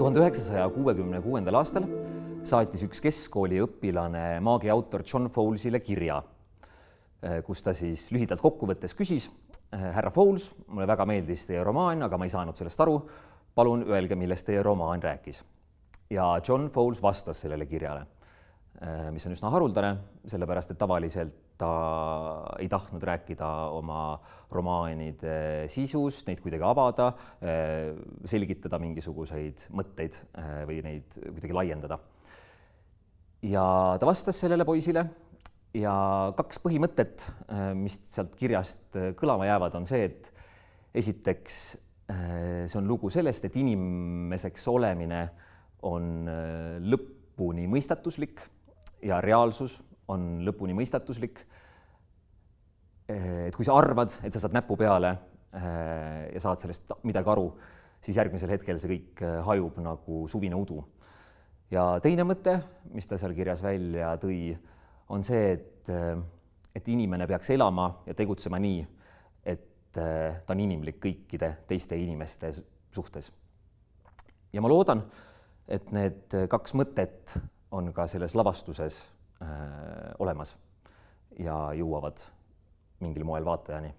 1966. aastal saatis üks keskkooli õpilane maagia autor John Fowlesile kirja, kus ta siis lühidalt kokkuvõttes küsis: härra Fowles, mulle väga meeldis teie romaan, aga ma ei saanud sellest aru. Palun öelge, millest teie romaan rääkis. Ja John Fowles vastas sellele kirjale, mis on üsna haruldane, sellepärast et tavaliselt ta ei tahtnud rääkida oma romaanide sisust, neid kuidagi avada, selgitada mingisuguseid mõtteid või neid kuidagi laiendada. Ja ta vastas sellele poisile ja kaks põhimõttet, mis sealt kirjast kõlama jäävad, on see, et esiteks see on lugu sellest, et inimeseks olemine on lõpuni mõistatuslik ja reaalsus on lõpuni mõistatuslik. Et kui sa arvad, et sa saad näpu peale ja saad sellest midagi aru, siis järgmisel hetkel see kõik hajub nagu suvine udu. Ja teine mõte, mis ta seal kirjas välja tõi, on see, et inimene peaks elama ja tegutsema nii, et ta on inimlik kõikide teiste inimeste suhtes. Ja ma loodan, et need kaks mõtet on ka selles lavastuses olemas ja jõuavad mingil moel vaatajani.